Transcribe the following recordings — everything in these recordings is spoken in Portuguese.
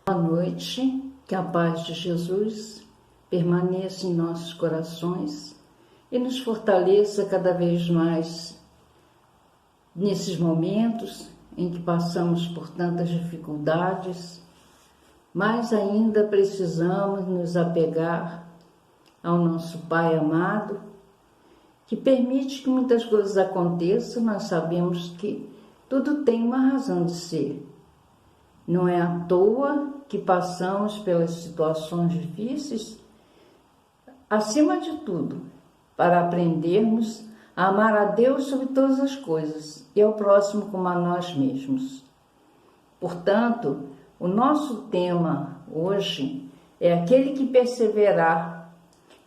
Boa noite, que a paz de Jesus permaneça em nossos corações e nos fortaleça cada vez mais nesses momentos em que passamos por tantas dificuldades, mas ainda precisamos nos apegar ao nosso Pai amado, que permite que muitas coisas aconteçam. Nós sabemos que tudo tem uma razão de ser. Não é à toa que passamos pelas situações difíceis, acima de tudo, para aprendermos a amar a Deus sobre todas as coisas e ao próximo como a nós mesmos. Portanto, o nosso tema hoje é aquele que perseverar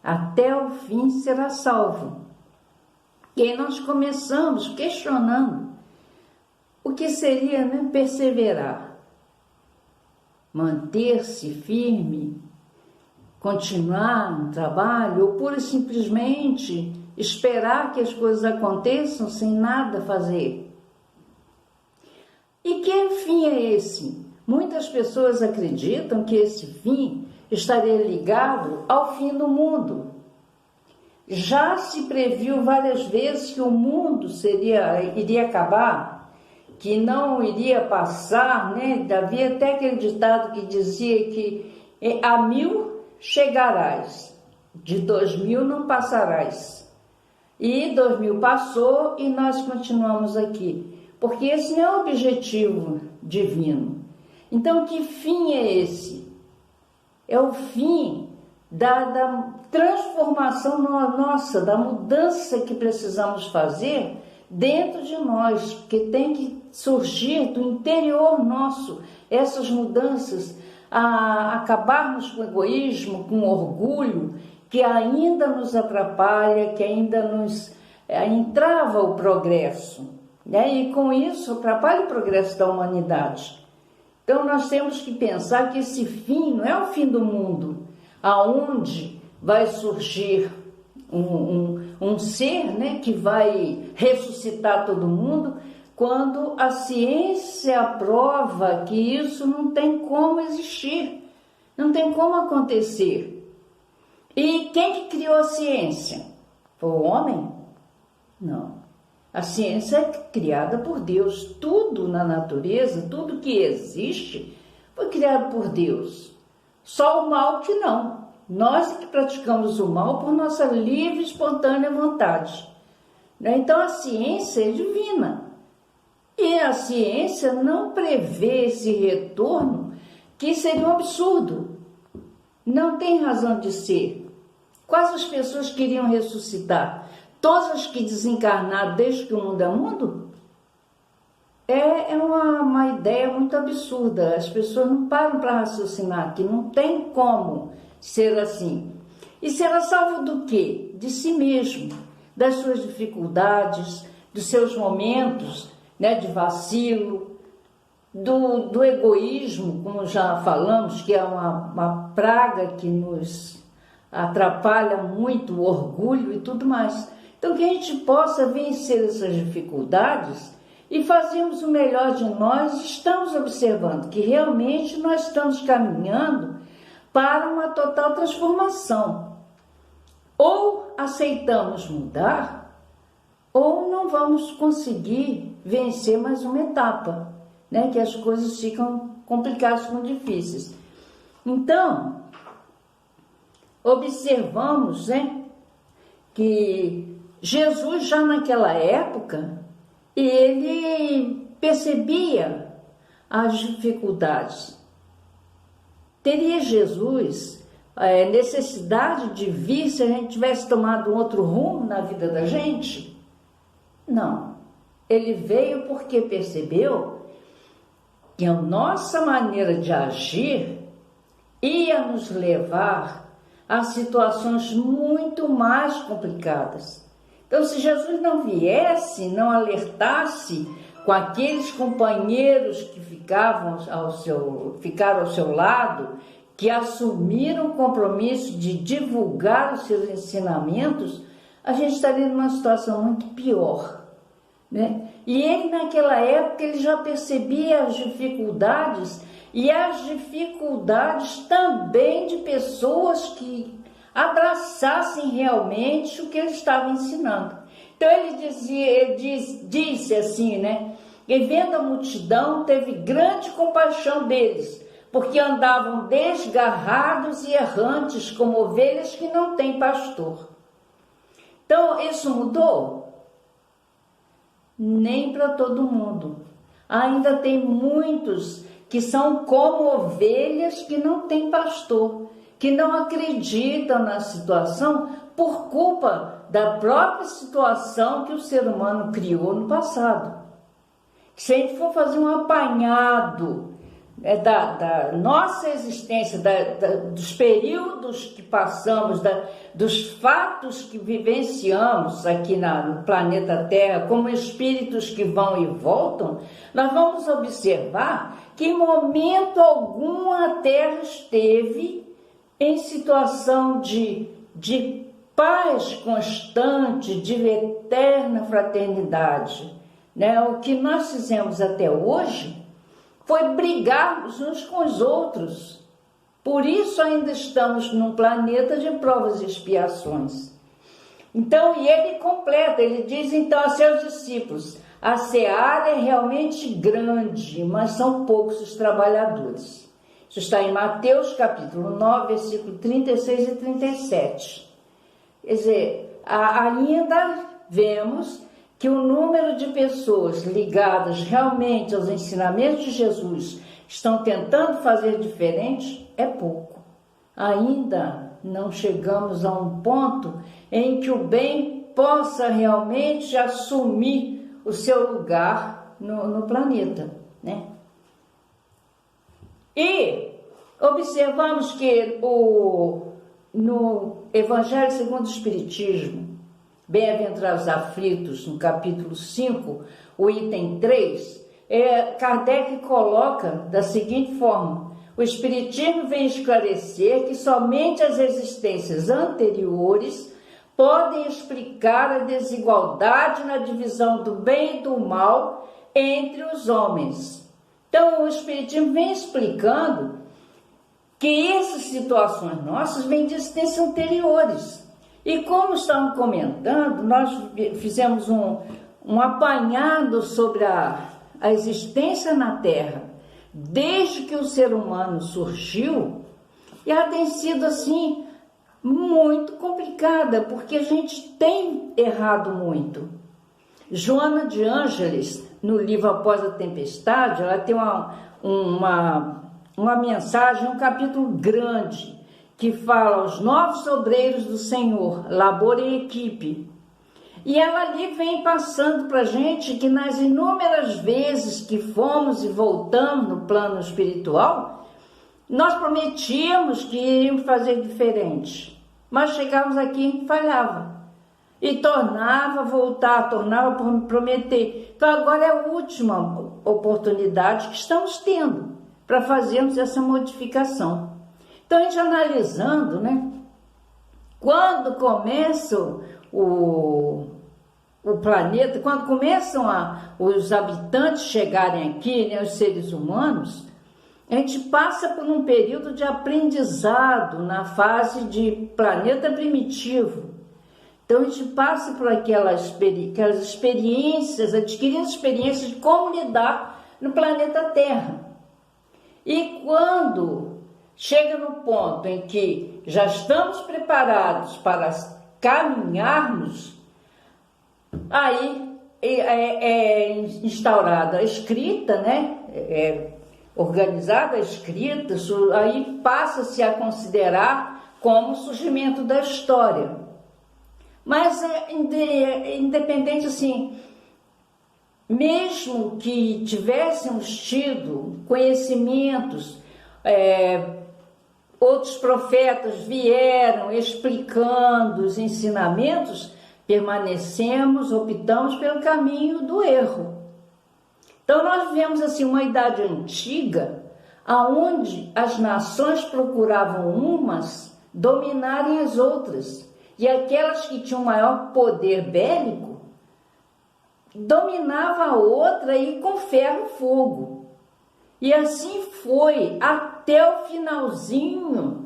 até o fim será salvo. E aí nós começamos questionando o que seria, perseverar. Manter-se firme, continuar no trabalho ou pura e simplesmente esperar que as coisas aconteçam sem nada fazer. E que fim é esse? Muitas pessoas acreditam que esse fim estaria ligado ao fim do mundo. Já se previu várias vezes que o mundo iria acabar, que não iria passar, Havia até aquele ditado que dizia que a 1000 chegarás, de 2000 não passarás. E 2000 passou e nós continuamos aqui, porque esse não é o objetivo divino. Então, que fim é esse? É o fim da transformação nossa, da mudança que precisamos fazer dentro de nós, porque tem que surgir do interior nosso essas mudanças, a acabarmos com o egoísmo, com o orgulho, que ainda nos atrapalha, que ainda nos entrava o progresso, e com isso atrapalha o progresso da humanidade. Então nós temos que pensar que esse fim não é o fim do mundo, aonde vai surgir um ser, que vai ressuscitar todo mundo, quando a ciência prova que isso não tem como existir, não tem como acontecer. E quem que criou a ciência? Foi o homem? Não. A ciência é criada por Deus. Tudo na natureza, tudo que existe, foi criado por Deus. Só o mal que não. Nós que praticamos o mal por nossa livre e espontânea vontade. Então a ciência é divina. E a ciência não prevê esse retorno, que seria um absurdo. Não tem razão de ser. Quais as pessoas queriam ressuscitar? Todas as que desencarnaram desde que o mundo é mundo? É uma ideia muito absurda. As pessoas não param para raciocinar, que não tem como ser assim. E será salvo do quê? De si mesmo, das suas dificuldades, dos seus momentos, de vacilo, do egoísmo, como já falamos, que é uma praga que nos atrapalha muito, o orgulho e tudo mais. Então, que a gente possa vencer essas dificuldades e fazermos o melhor de nós. Estamos observando que realmente nós estamos caminhando para uma total transformação. Ou aceitamos mudar, ou não vamos conseguir vencer mais uma etapa, que as coisas ficam complicadas, ficam difíceis. Então, observamos, que Jesus já naquela época, ele percebia as dificuldades. Teria Jesus necessidade de vir se a gente tivesse tomado um outro rumo na vida da gente? Não. Ele veio porque percebeu que a nossa maneira de agir ia nos levar a situações muito mais complicadas. Então, se Jesus não viesse, não alertasse com aqueles companheiros que ficaram ao seu lado, que assumiram o compromisso de divulgar os seus ensinamentos, a gente estaria numa situação muito pior, E ele, naquela época, ele já percebia as dificuldades e as dificuldades também de pessoas que abraçassem realmente o que ele estava ensinando. Então disse assim, né? E vendo a multidão, teve grande compaixão deles, porque andavam desgarrados e errantes, como ovelhas que não têm pastor. Então, isso mudou? Nem para todo mundo. Ainda tem muitos que são como ovelhas que não têm pastor, que não acreditam na situação por culpa da própria situação que o ser humano criou no passado. Se a gente for fazer um apanhado da nossa existência, dos períodos que passamos, dos fatos que vivenciamos aqui no planeta Terra, como espíritos que vão e voltam, nós vamos observar que em momento algum a Terra esteve em situação de paz constante, de eterna fraternidade. Né? O que nós fizemos até hoje foi brigarmos uns com os outros. Por isso ainda estamos num planeta de provas e expiações. Então, e ele completa, ele diz então a seus discípulos: a seara é realmente grande, mas são poucos os trabalhadores. Isso está em Mateus capítulo 9, versículo 36 e 37. Quer dizer, ainda vemos que o número de pessoas ligadas realmente aos ensinamentos de Jesus estão tentando fazer diferente é pouco. Ainda não chegamos a um ponto em que o bem possa realmente assumir o seu lugar no planeta, né? E observamos que no Evangelho segundo o Espiritismo, Bem-aventurados aflitos, no capítulo 5, o item 3, Kardec coloca da seguinte forma: o Espiritismo vem esclarecer que somente as existências anteriores podem explicar a desigualdade na divisão do bem e do mal entre os homens. Então, o Espiritismo vem explicando que essas situações nossas vêm de existências anteriores. E como estavam comentando, nós fizemos um apanhado sobre a existência na Terra, desde que o ser humano surgiu, e ela tem sido assim, muito complicada, porque a gente tem errado muito. Joana de Ângeles, no livro Após a Tempestade, ela tem uma mensagem, um capítulo grande, que fala aos novos obreiros do Senhor, labor em equipe. E ela ali vem passando para a gente que nas inúmeras vezes que fomos e voltamos no plano espiritual, nós prometíamos que iríamos fazer diferente, mas chegávamos aqui e falhava. E tornava a voltar, tornava a prometer. Então agora é a última oportunidade que estamos tendo para fazermos essa modificação. Então, a gente analisando, né, quando começa o planeta, quando começam os habitantes chegarem aqui, né, os seres humanos, a gente passa por um período de aprendizado na fase de planeta primitivo. Então, a gente passa por aquelas experiências, adquirindo experiências de como lidar no planeta Terra. E quando chega no ponto em que já estamos preparados para caminharmos, aí é instaurada a escrita, né? Organizada a escrita, aí passa-se a considerar como o surgimento da história. Mas independente assim, mesmo que tivéssemos tido conhecimentos, outros profetas vieram explicando os ensinamentos, optamos pelo caminho do erro. Então nós vemos assim uma idade antiga, aonde as nações procuravam umas dominarem as outras, e aquelas que tinham maior poder bélico dominava a outra e com ferro e fogo. E assim foi até o finalzinho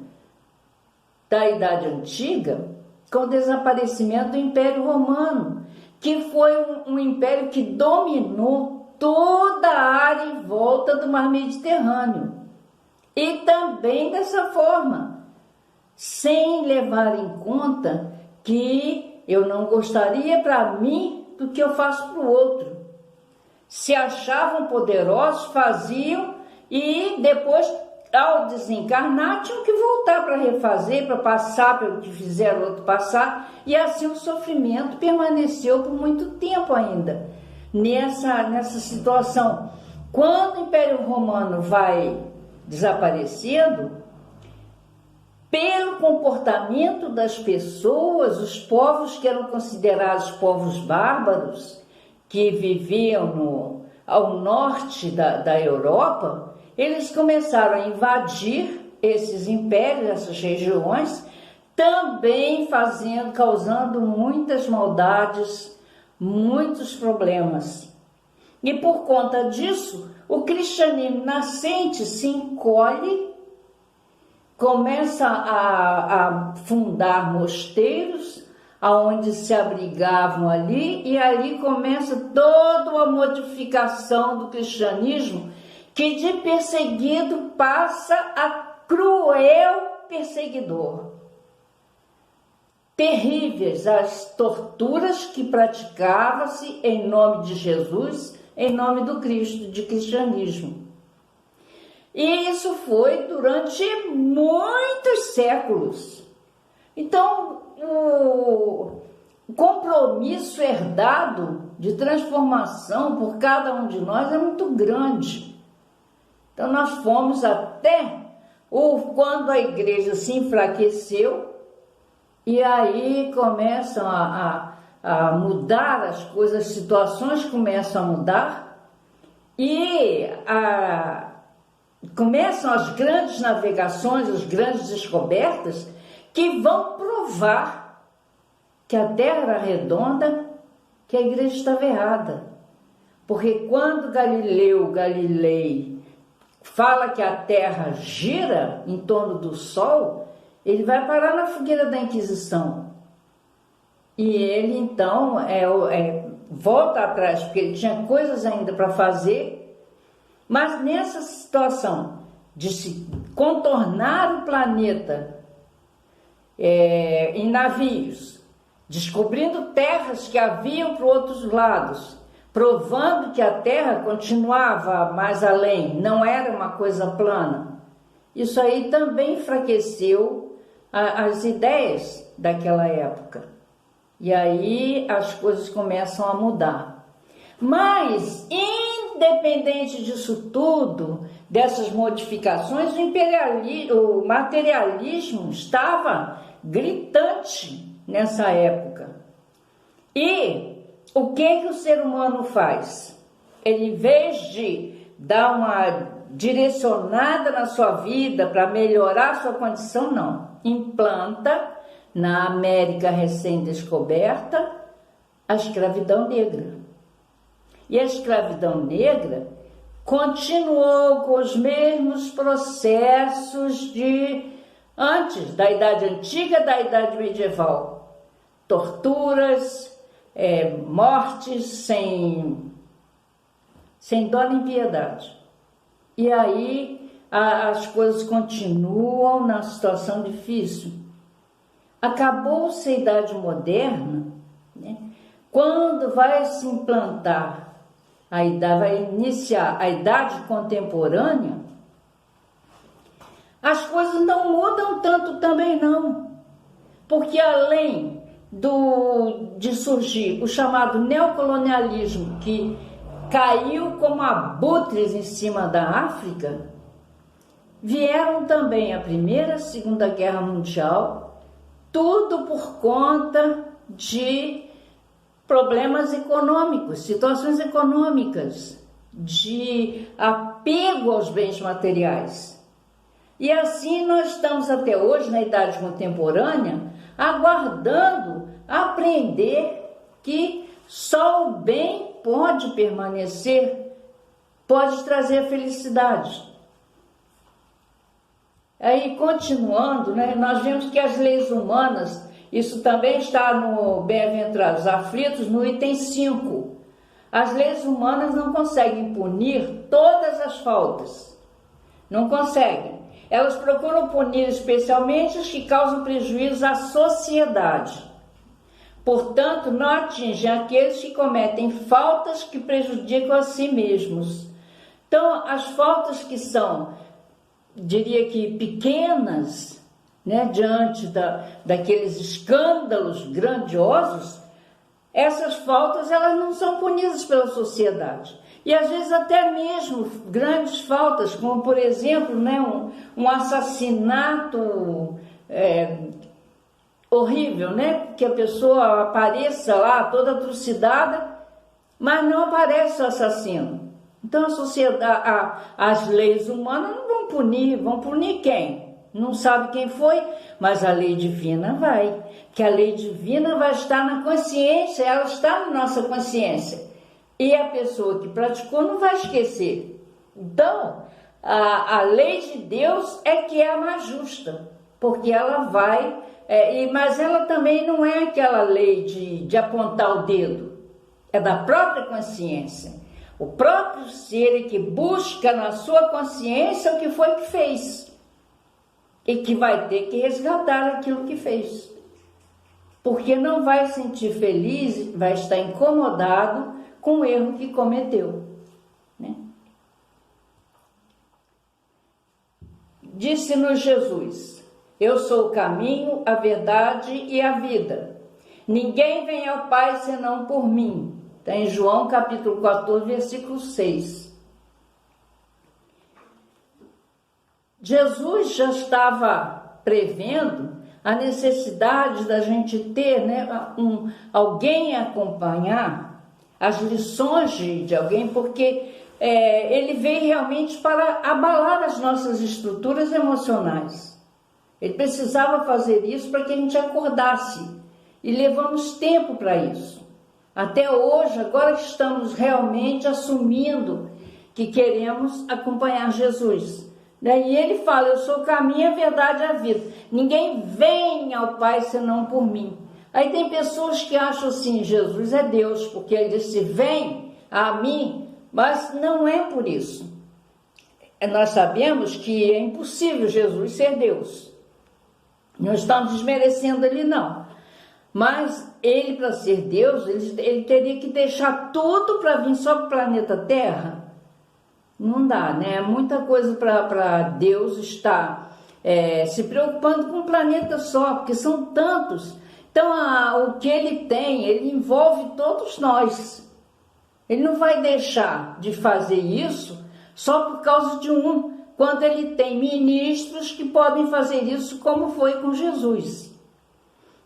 da Idade Antiga, com o desaparecimento do Império Romano, que foi um império que dominou toda a área em volta do Mar Mediterrâneo. E também dessa forma, sem levar em conta que eu não gostaria para mim do que eu faço para o outro. Se achavam poderosos, faziam e depois, ao desencarnar, tinham que voltar para refazer, para passar pelo que fizeram outro passar, e assim o sofrimento permaneceu por muito tempo ainda nessa situação. Quando o Império Romano vai desaparecendo, pelo comportamento das pessoas, os povos que eram considerados povos bárbaros, que viviam ao norte da Europa, eles começaram a invadir esses impérios, essas regiões, também causando muitas maldades, muitos problemas. E por conta disso, o cristianismo nascente se encolhe, começa a fundar mosteiros, aonde se abrigavam ali, e ali começa toda uma modificação do cristianismo, que de perseguido passa a cruel perseguidor. Terríveis as torturas que praticava-se em nome de Jesus, em nome do Cristo, de cristianismo. E isso foi durante muitos séculos. Então, o compromisso herdado de transformação por cada um de nós é muito grande. Então, nós fomos até quando a igreja se enfraqueceu, e aí começam a mudar as coisas, as situações começam a mudar, e começam as grandes navegações, as grandes descobertas, que vão provar que a Terra era redonda, que a igreja estava errada. Porque quando Galileu Galilei fala que a Terra gira em torno do Sol, ele vai parar na fogueira da Inquisição. E ele então volta atrás, porque ele tinha coisas ainda para fazer, mas nessa situação de se contornar o planeta em navios, descobrindo terras que haviam para outros lados, provando que a Terra continuava mais além, não era uma coisa plana. Isso aí também enfraqueceu as ideias daquela época. E aí as coisas começam a mudar. Mas, independente disso tudo, dessas modificações, o materialismo estava gritante nessa época. E o que o ser humano faz? Ele, em vez de dar uma direcionada na sua vida para melhorar a sua condição, não. Implanta na América recém-descoberta a escravidão negra. E a escravidão negra continuou com os mesmos processos de antes da Idade Antiga, da Idade Medieval. Torturas, mortes sem dó nem piedade. E aí as coisas continuam na situação difícil. Acabou-se a Idade Moderna, né? Quando vai se implantar vai iniciar a Idade Contemporânea, as coisas não mudam tanto também não, porque além de surgir o chamado neocolonialismo, que caiu como abutres em cima da África, vieram também a Primeira e a Segunda Guerra Mundial, tudo por conta de problemas econômicos, situações econômicas, de apego aos bens materiais. E assim nós estamos até hoje, na Idade Contemporânea, aguardando aprender que só o bem pode permanecer pode trazer a felicidade. Aí, continuando, né, nós vemos que as leis humanas, isso também está no Bem-aventurados Aflitos, no item 5. As leis humanas não conseguem punir todas as faltas. Não conseguem. Elas procuram punir especialmente os que causam prejuízo à sociedade. Portanto, não atingem aqueles que cometem faltas que prejudicam a si mesmos. Então, as faltas que são, diria que pequenas, né, diante daqueles escândalos grandiosos, essas faltas elas não são punidas pela sociedade. E às vezes até mesmo grandes faltas, como por exemplo, né, um assassinato horrível, né, que a pessoa apareça lá toda trucidada, mas não aparece o assassino. Então a sociedade, as leis humanas não vão punir quem? Não sabe quem foi, mas a lei divina vai. Que a lei divina vai estar na consciência, ela está na nossa consciência. E a pessoa que praticou não vai esquecer. Então, a lei de Deus é que é a mais justa, porque ela vai, mas ela também não é aquela lei de apontar o dedo, é da própria consciência. O próprio ser que busca na sua consciência o que foi que fez e que vai ter que resgatar aquilo que fez, porque não vai se sentir feliz, vai estar incomodado com o erro que cometeu, né? Disse-nos Jesus: eu sou o caminho, a verdade e a vida. Ninguém vem ao Pai senão por mim. Está em João capítulo 14, versículo 6. Jesus já estava prevendo a necessidade da gente ter, né, alguém a acompanhar as lições de alguém, porque ele veio realmente para abalar as nossas estruturas emocionais. Ele precisava fazer isso para que a gente acordasse, e levamos tempo para isso. Até hoje, agora que estamos realmente assumindo que queremos acompanhar Jesus. E ele fala: eu sou o caminho, a verdade e a vida. Ninguém vem ao Pai senão por mim. Aí tem pessoas que acham assim: Jesus é Deus, porque ele disse: vem a mim, mas não é por isso. Nós sabemos que é impossível Jesus ser Deus. Não estamos desmerecendo ele, não. Mas ele, para ser Deus, ele teria que deixar tudo para vir só para o planeta Terra. Não dá, né? É muita coisa para Deus estar se preocupando com um planeta só, porque são tantos. Então, o que ele tem, ele envolve todos nós. Ele não vai deixar de fazer isso só por causa de um, quando ele tem ministros que podem fazer isso, como foi com Jesus.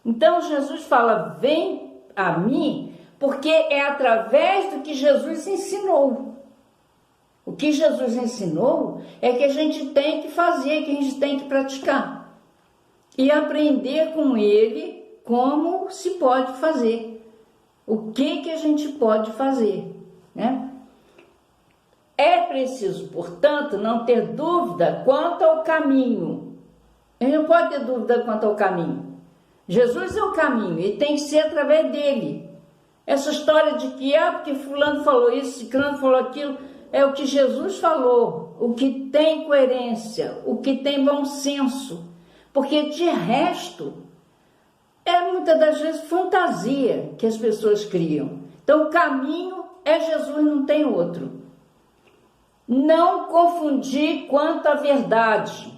Então, Jesus fala: vem a mim, porque é através do que Jesus ensinou. O que Jesus ensinou é que a gente tem que fazer, que a gente tem que praticar. E aprender com ele como se pode fazer. O que a gente pode fazer, né? É preciso, portanto, não ter dúvida quanto ao caminho. Ele não pode ter dúvida quanto ao caminho. Jesus é o caminho e tem que ser através dele. Essa história de que, porque fulano falou isso, ciclano falou aquilo, é o que Jesus falou, o que tem coerência, o que tem bom senso. Porque de resto, muitas das vezes fantasia que as pessoas criam. Então o caminho é Jesus, não tem outro. Não confundir quanto à verdade.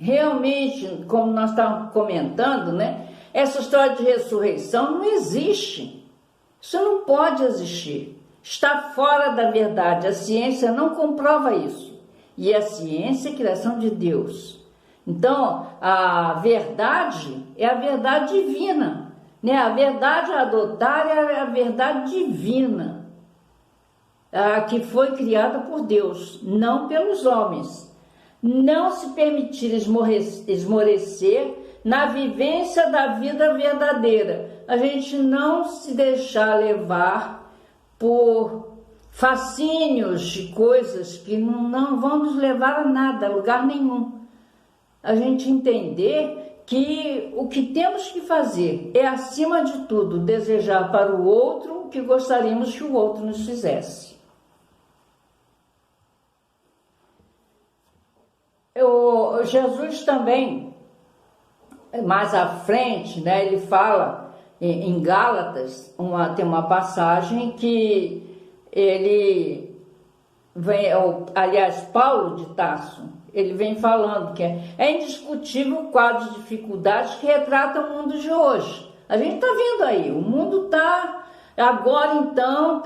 Realmente, como nós estávamos comentando, né? Essa história de ressurreição não existe. Isso não pode existir. Está fora da verdade. A ciência não comprova isso. E a ciência é a criação de Deus. Então, a verdade é a verdade divina, né? A verdade a adotar é a verdade divina, que foi criada por Deus, não pelos homens. Não se permitir esmorecer na vivência da vida verdadeira. A gente não se deixar levar por fascínios de coisas que não vão nos levar a nada, a lugar nenhum. A gente entender que o que temos que fazer é, acima de tudo, desejar para o outro o que gostaríamos que o outro nos fizesse. Jesus também, mais à frente, né, ele fala em Gálatas, tem uma passagem que ele vem, aliás, Paulo de Tarso, ele vem falando que é indiscutível o quadro de dificuldades que retrata o mundo de hoje. A gente está vendo aí, o mundo está, agora então,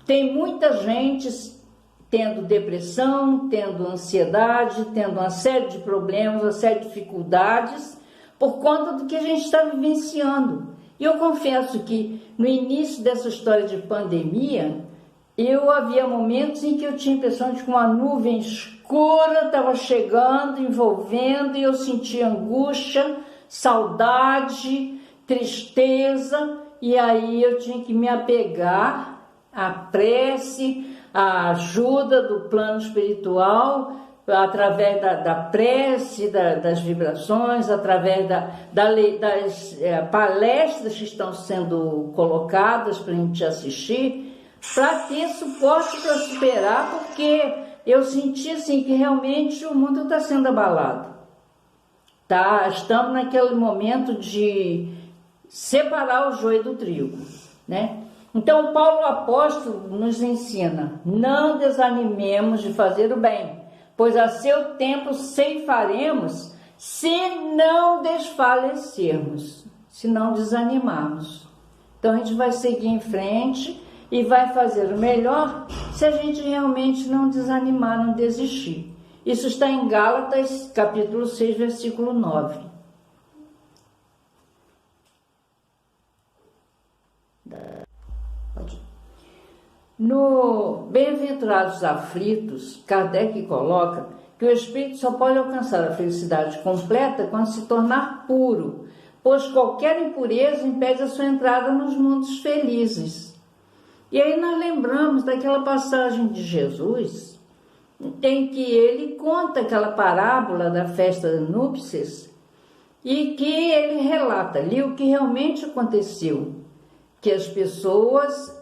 tem muita gente tendo depressão, tendo ansiedade, tendo uma série de problemas, uma série de dificuldades, por conta do que a gente está vivenciando. E eu confesso que no início dessa história de pandemia, havia momentos em que eu tinha a impressão de que uma nuvem escura estava chegando, envolvendo, e eu sentia angústia, saudade, tristeza, e aí eu tinha que me apegar à prece, à ajuda do plano espiritual, através da prece, das vibrações, através das palestras que estão sendo colocadas para a gente assistir, para ter suporte para superar, porque eu senti assim que realmente o mundo está sendo abalado. Estamos naquele momento de separar o joio do trigo, né? Então Paulo apóstolo nos ensina: não desanimemos de fazer o bem, pois a seu tempo ceifaremos, se não desfalecermos, se não desanimarmos. Então a gente vai seguir em frente e vai fazer o melhor se a gente realmente não desanimar, não desistir. Isso está em Gálatas, capítulo 6, versículo 9. No Bem-aventurados aflitos, Kardec coloca que o espírito só pode alcançar a felicidade completa quando se tornar puro, pois qualquer impureza impede a sua entrada nos mundos felizes. E aí nós lembramos daquela passagem de Jesus, em que ele conta aquela parábola da festa de núpcias, e que ele relata ali o que realmente aconteceu, que as pessoas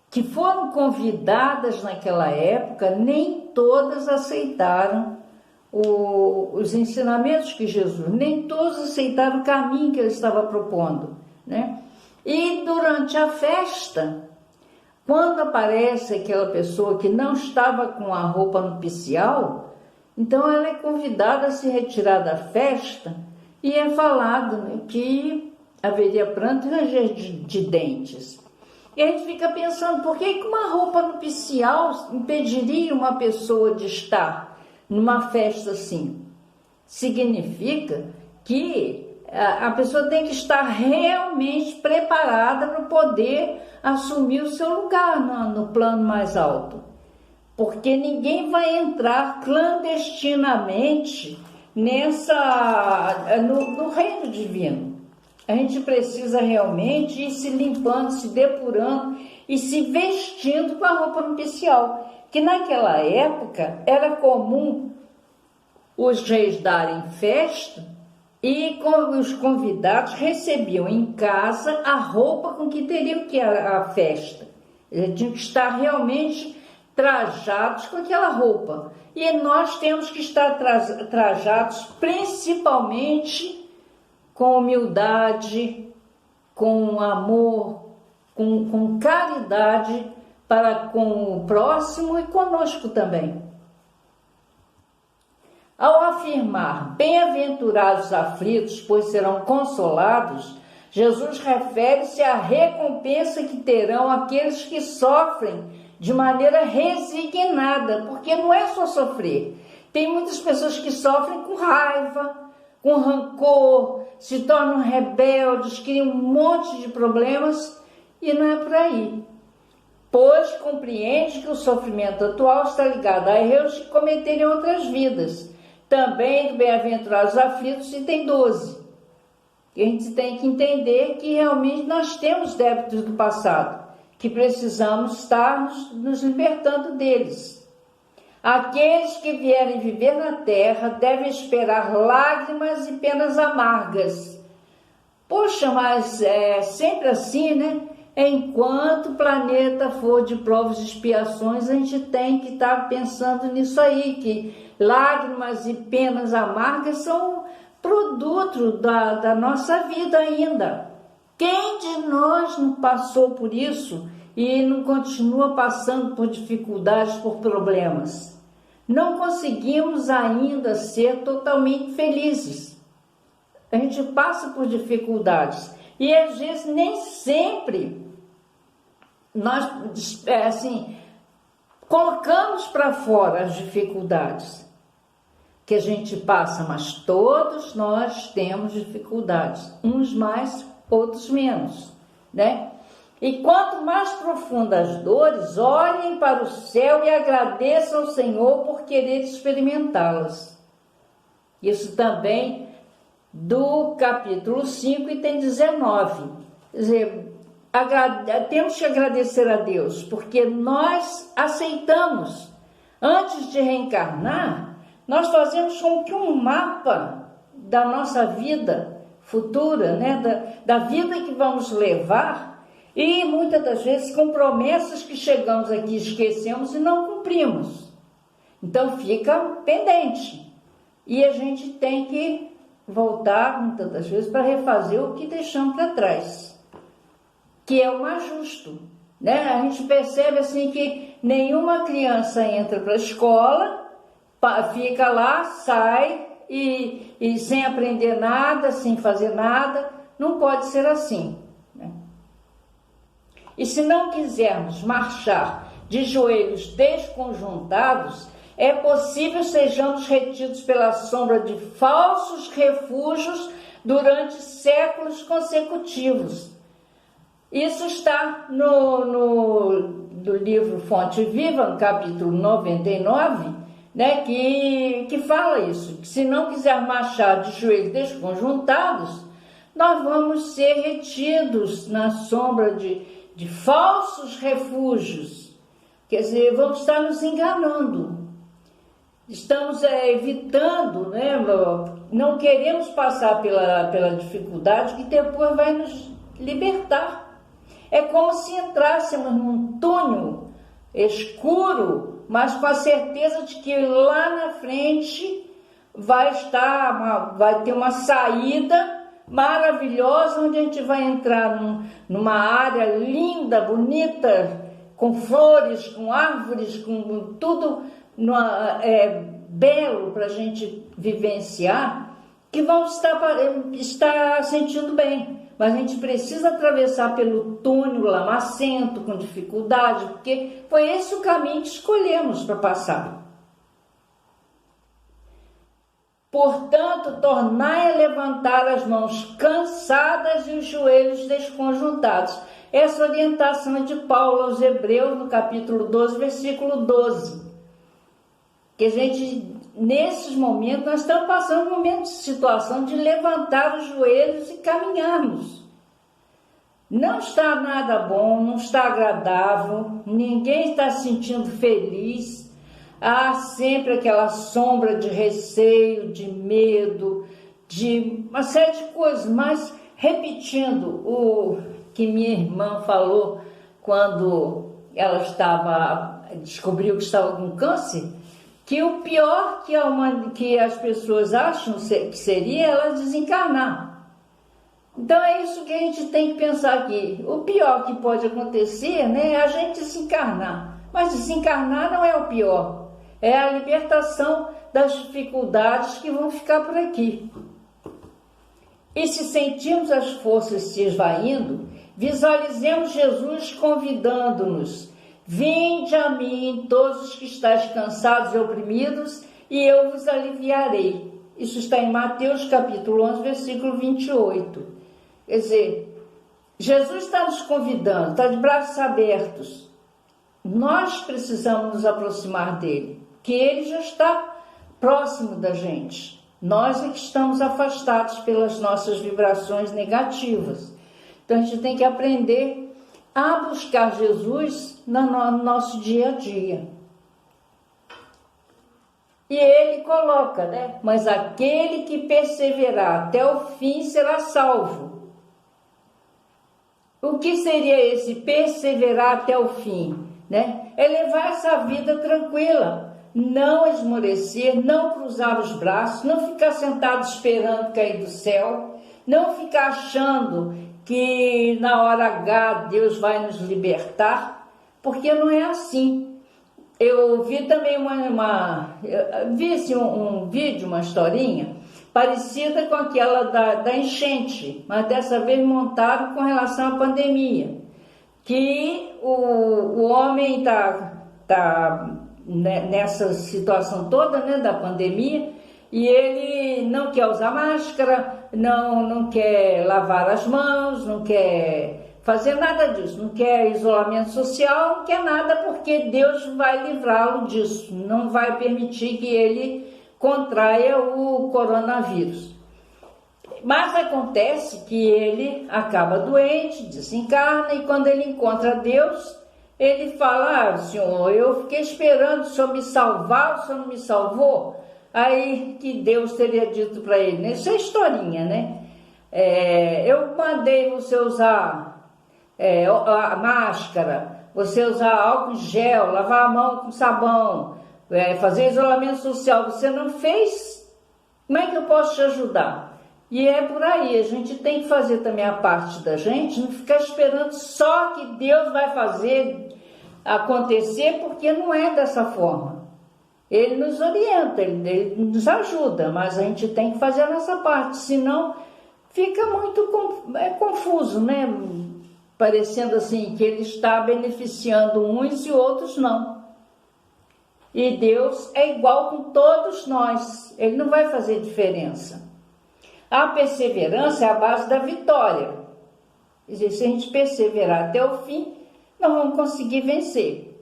que foram convidadas naquela época, nem todas aceitaram os ensinamentos que Jesus, nem todos aceitaram o caminho que ele estava propondo, né? E durante a festa, quando aparece aquela pessoa que não estava com a roupa nupcial, então ela é convidada a se retirar da festa, e é falado, né, que haveria pranto e ranger de dentes. E a gente fica pensando, por que uma roupa nupcial impediria uma pessoa de estar numa festa assim? Significa que a pessoa tem que estar realmente preparada para poder assumir o seu lugar no plano mais alto. Porque ninguém vai entrar clandestinamente no reino divino. A gente precisa realmente ir se limpando, se depurando e se vestindo com a roupa nupcial. Que naquela época era comum os reis darem festa e os convidados recebiam em casa a roupa com que teriam que ir à festa. Eles tinham que estar realmente trajados com aquela roupa. E nós temos que estar trajados principalmente com humildade, com amor, com caridade para com o próximo e conosco também. Ao afirmar, bem-aventurados aflitos, pois serão consolados, Jesus refere-se à recompensa que terão aqueles que sofrem de maneira resignada, porque não é só sofrer. Tem muitas pessoas que sofrem com raiva, com rancor, se tornam rebeldes, criam um monte de problemas, e não é por aí. Pois compreende que o sofrimento atual está ligado a erros que cometeram em outras vidas. Também do Bem-aventurados aflitos, item 12. E a gente tem que entender que realmente nós temos débitos do passado, que precisamos estar nos libertando deles. Aqueles que vierem viver na terra devem esperar lágrimas e penas amargas. Poxa, mas é sempre assim, né? Enquanto o planeta for de provas e expiações, a gente tem que estar pensando nisso aí, que lágrimas e penas amargas são produto da nossa vida ainda. Quem de nós não passou por isso e não continua passando por dificuldades, por problemas? Não conseguimos ainda ser totalmente felizes. A gente passa por dificuldades e às vezes nem sempre nós colocamos para fora as dificuldades que a gente passa, mas todos nós temos dificuldades, uns mais, outros menos, né? E quanto mais profundas as dores, olhem para o céu e agradeçam ao Senhor por querer experimentá-las. Isso também do capítulo 5, item 19. Quer dizer, temos que agradecer a Deus, porque nós aceitamos. Antes de reencarnar, nós fazemos com que um mapa da nossa vida futura, né, da vida que vamos levar, e muitas das vezes com promessas que chegamos aqui, esquecemos e não cumprimos. Então fica pendente. E a gente tem que voltar muitas das vezes para refazer o que deixamos para trás, que é o mais justo, né? A gente percebe assim que nenhuma criança entra para a escola, fica lá, sai e sem aprender nada, sem fazer nada. Não pode ser assim, né? E se não quisermos marchar de joelhos desconjuntados, é possível sejamos retidos pela sombra de falsos refúgios durante séculos consecutivos. Isso está no livro Fonte Viva, no capítulo 99, né, que fala isso, que se não quiser marchar de joelhos desconjuntados, nós vamos ser retidos na sombra de falsos refúgios. Quer dizer, vamos estar nos enganando. Estamos evitando, né, não queremos passar pela dificuldade que depois vai nos libertar. É como se entrássemos num túnel escuro, mas com a certeza de que lá na frente vai ter uma saída maravilhosa, onde a gente vai entrar numa área linda, bonita, com flores, com árvores, com tudo belo para a gente vivenciar, que vamos estar sentindo bem. Mas a gente precisa atravessar pelo túnel lamacento, com dificuldade, porque foi esse o caminho que escolhemos para passar. Portanto, tornai a levantar as mãos cansadas e os joelhos desconjuntados. Essa orientação é de Paulo aos Hebreus, no capítulo 12, versículo 12. Que a gente, nesses momentos, nós estamos passando um momento de situação de levantar os joelhos e caminharmos. Não está nada bom, não está agradável, ninguém está se sentindo feliz. Há sempre aquela sombra de receio, de medo, de uma série de coisas. Mas, repetindo o que minha irmã falou quando ela descobriu que estava com câncer, que o pior que as pessoas acham que seria ela desencarnar. Então é isso que a gente tem que pensar aqui. O pior que pode acontecer, né, é a gente desencarnar. Mas desencarnar não é o pior. É a libertação das dificuldades que vão ficar por aqui. E se sentimos as forças se esvaindo, visualizemos Jesus convidando-nos: vinde a mim, todos os que estáis cansados e oprimidos, e eu vos aliviarei. Isso está em Mateus capítulo 11, versículo 28. Quer dizer, Jesus está nos convidando, está de braços abertos. Nós precisamos nos aproximar dele, que ele já está próximo da gente. Nós é que estamos afastados pelas nossas vibrações negativas. Então a gente tem que aprender a buscar Jesus no nosso dia a dia. E ele coloca, né? Mas aquele que perseverar até o fim será salvo. O que seria esse perseverar até o fim, né? É levar essa vida tranquila, não esmorecer, não cruzar os braços, não ficar sentado esperando cair do céu, não ficar achando que na hora H Deus vai nos libertar, porque não é assim. Eu vi também um vídeo, uma historinha, parecida com aquela da enchente, mas dessa vez montado com relação à pandemia, que o homem tá nessa situação toda, né, da pandemia, e ele não quer usar máscara, não quer lavar as mãos, não quer fazer nada disso, não quer isolamento social, não quer nada, porque Deus vai livrá-lo disso, não vai permitir que ele contraia o coronavírus. Mas acontece que ele acaba doente, desencarna, e quando ele encontra Deus, ele fala: Senhor, eu fiquei esperando o Senhor me salvar, o Senhor não me salvou? Aí que Deus teria dito para ele, né? Isso é historinha, né? Eu mandei você usar a máscara, você usar álcool em gel, lavar a mão com sabão, fazer isolamento social, você não fez? Como é que eu posso te ajudar? E é por aí, a gente tem que fazer também a parte da gente, não ficar esperando só que Deus vai fazer acontecer, porque não é dessa forma. Ele nos orienta, ele nos ajuda, mas a gente tem que fazer a nossa parte, senão fica muito confuso, né? Parecendo assim que ele está beneficiando uns e outros não. E Deus é igual com todos nós, ele não vai fazer diferença. A perseverança é a base da vitória. Quer dizer, se a gente perseverar até o fim, nós vamos conseguir vencer.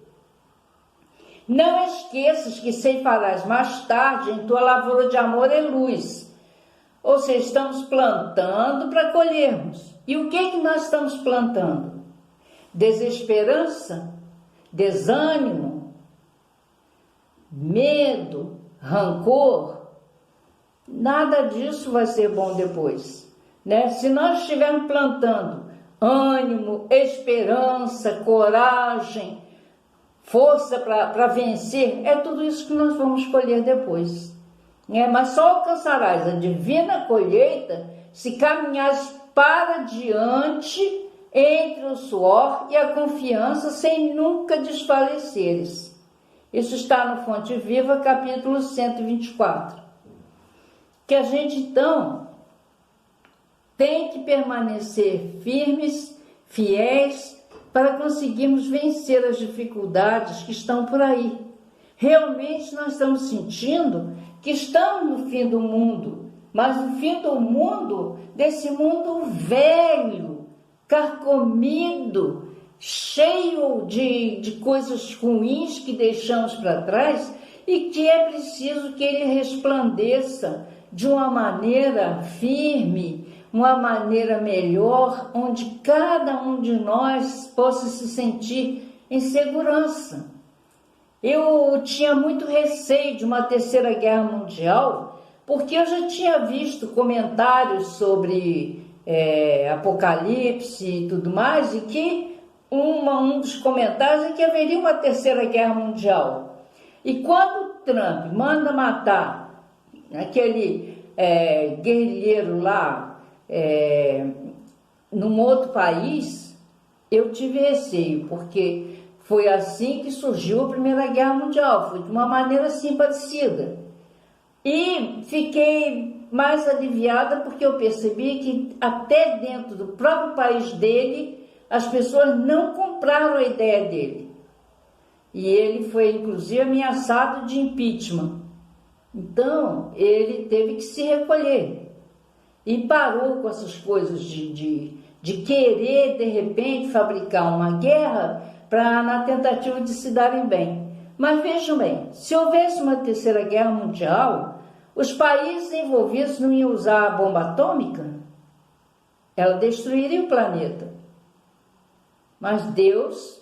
Não esqueças que ceifarás mais tarde em tua lavoura de amor e luz. Ou seja, estamos plantando para colhermos. E o que nós estamos plantando? Desesperança, desânimo, medo, rancor. Nada disso vai ser bom depois, né? Se nós estivermos plantando ânimo, esperança, coragem, força para vencer, é tudo isso que nós vamos colher depois. Mas só alcançarás a divina colheita se caminhares para diante entre o suor e a confiança, sem nunca desfaleceres. Isso está no Fonte Viva, capítulo 124. Que a gente, então, tem que permanecer firmes, fiéis, para conseguirmos vencer as dificuldades que estão por aí. Realmente nós estamos sentindo que estamos no fim do mundo, mas no fim do mundo, desse mundo velho, carcomido, cheio de coisas ruins que deixamos para trás, e que é preciso que ele resplandeça de uma maneira firme, uma maneira melhor, onde cada um de nós possa se sentir em segurança. Eu tinha muito receio de uma terceira guerra mundial, porque eu já tinha visto comentários sobre Apocalipse e tudo mais, e que um dos comentários é que haveria uma terceira guerra mundial. E quando o Trump manda matar aquele guerrilheiro lá num outro país, eu tive receio, porque foi assim que surgiu a Primeira Guerra Mundial, foi de uma maneira assim parecida. E fiquei mais aliviada porque eu percebi que até dentro do próprio país dele, as pessoas não compraram a ideia dele. E ele foi inclusive ameaçado de impeachment. Então, ele teve que se recolher e parou com essas coisas de querer, de repente, fabricar uma guerra na tentativa de se darem bem. Mas vejam bem, se houvesse uma terceira guerra mundial, os países envolvidos não iam usar a bomba atômica? Ela destruiria o planeta. Mas Deus,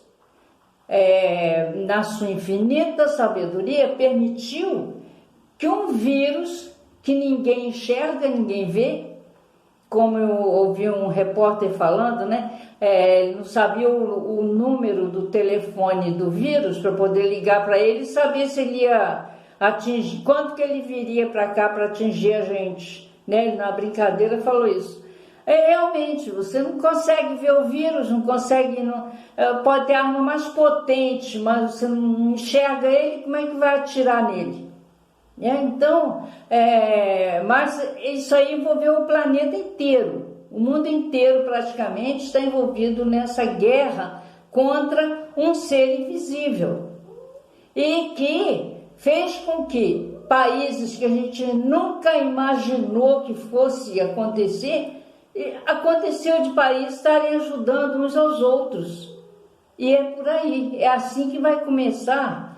na sua infinita sabedoria, permitiu que um vírus que ninguém enxerga, ninguém vê, como eu ouvi um repórter falando, né? Ele não sabia o número do telefone do vírus para poder ligar para ele e saber se ele ia atingir, quanto que ele viria para cá para atingir a gente, né? Ele, na brincadeira, falou isso. Realmente, você não consegue ver o vírus, não consegue, pode ter arma mais potente, mas você não enxerga ele, como é que vai atirar nele? Então, mas isso aí envolveu o planeta inteiro, o mundo inteiro praticamente está envolvido nessa guerra contra um ser invisível e que fez com que países que a gente nunca imaginou que fosse acontecer, aconteceu de países estarem ajudando uns aos outros. E é por aí, é assim que vai começar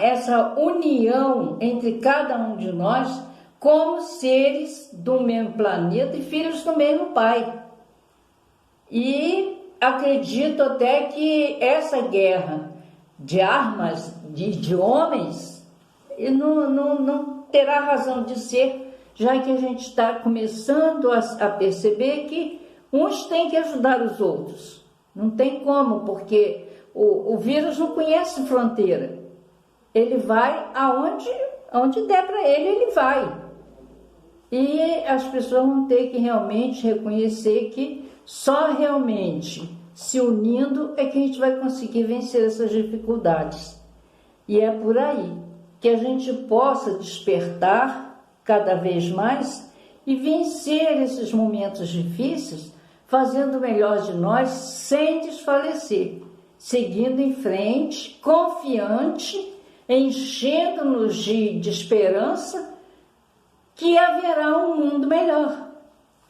essa união entre cada um de nós como seres do mesmo planeta e filhos do mesmo Pai. E acredito até que essa guerra de armas, de homens, não terá razão de ser, já que a gente está começando a perceber que uns têm que ajudar os outros. Não tem como, porque o vírus não conhece fronteira. Ele vai aonde der para ele, ele vai. E as pessoas vão ter que realmente reconhecer que só realmente se unindo é que a gente vai conseguir vencer essas dificuldades. E é por aí que a gente possa despertar cada vez mais e vencer esses momentos difíceis, fazendo o melhor de nós sem desfalecer, seguindo em frente, confiante, enchendo-nos de esperança que haverá um mundo melhor,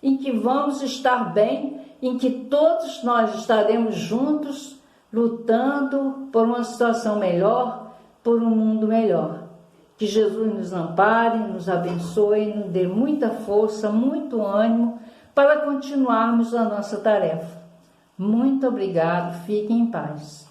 em que vamos estar bem, em que todos nós estaremos juntos, lutando por uma situação melhor, por um mundo melhor. Que Jesus nos ampare, nos abençoe, nos dê muita força, muito ânimo para continuarmos a nossa tarefa. Muito obrigado, fiquem em paz.